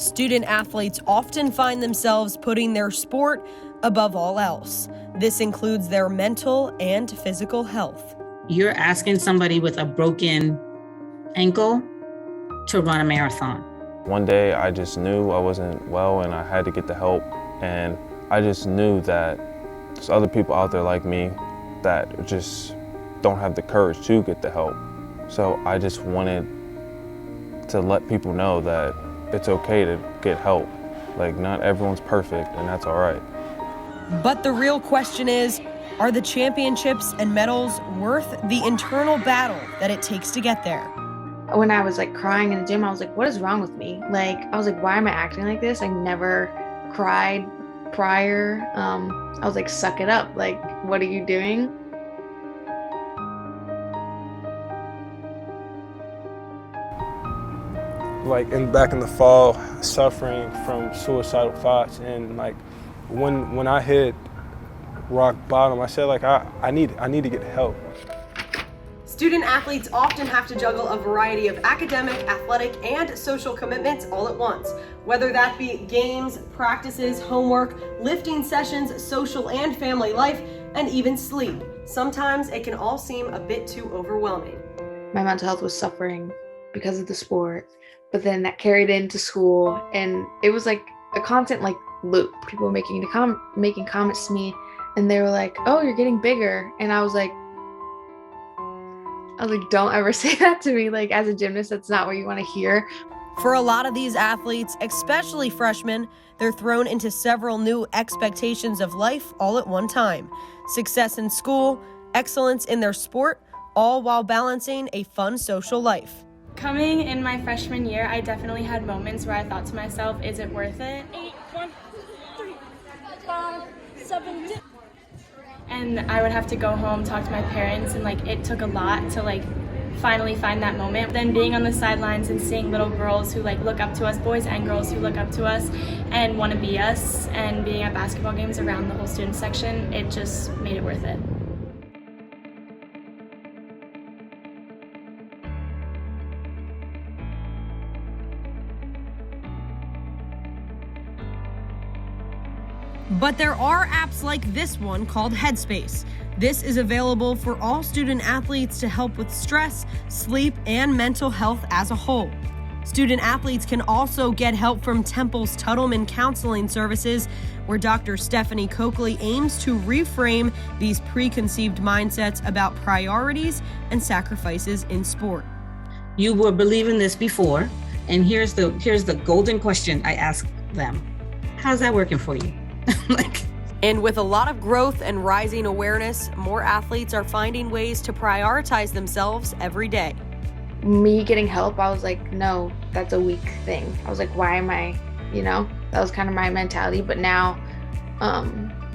student athletes often find themselves putting their sport above all else. This includes their mental and physical health. You're asking somebody with a broken ankle to run a marathon. One day I just knew I wasn't well and I had to get the help, and I just knew that there's other people out there like me that just don't have the courage to get the help. So I just wanted to let people know that it's okay to get help. Like, not everyone's perfect, and that's all right. But the real question is, are the championships and medals worth the internal battle that it takes to get there? When I was crying in the gym, I was like, what is wrong with me? I was like, why am I acting like this? I never cried prior. I was like, suck it up. What are you doing? Back in the fall, suffering from suicidal thoughts, and when I hit rock bottom, I said I need to get help. Student athletes often have to juggle a variety of academic, athletic, and social commitments all at once. Whether that be games, practices, homework, lifting sessions, social and family life, and even sleep. Sometimes it can all seem a bit too overwhelming. My mental health was suffering because of the sport, but then that carried into school, and it was a constant loop. People were making comments to me, and they were like, oh, you're getting bigger. And I was like, don't ever say that to me. As a gymnast, that's not what you want to hear. For a lot of these athletes, especially freshmen, they're thrown into several new expectations of life all at one time. Success in school, excellence in their sport, all while balancing a fun social life. Coming in my freshman year, I definitely had moments where I thought to myself, is it worth it? 8, 1, 3, 5, 7, 6. And I would have to go home, talk to my parents, and it took a lot to finally find that moment. Then being on the sidelines and seeing little girls who look up to us, boys and girls who look up to us and want to be us, and being at basketball games around the whole student section, it just made it worth it. But there are apps like this one called Headspace. This is available for all student athletes to help with stress, sleep, and mental health as a whole. Student athletes can also get help from Temple's Tuttleman Counseling Services, where Dr. Stephanie Coakley aims to reframe these preconceived mindsets about priorities and sacrifices in sport. You were believing this before, and here's the golden question I ask them. How's that working for you? And with a lot of growth and rising awareness, more athletes are finding ways to prioritize themselves every day. Me getting help, I was like, no, that's a weak thing. I was like, why am I, that was kind of my mentality. But now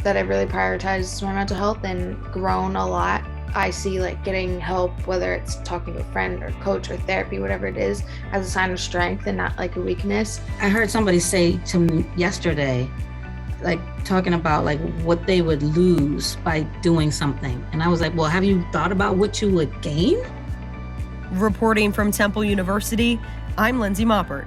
that I've really prioritized my mental health and grown a lot, I see getting help, whether it's talking to a friend or coach or therapy, whatever it is, as a sign of strength and not a weakness. I heard somebody say to me yesterday, talking about what they would lose by doing something. And I was like, well, have you thought about what you would gain? Reporting from Temple University, I'm Lindsay Moppert.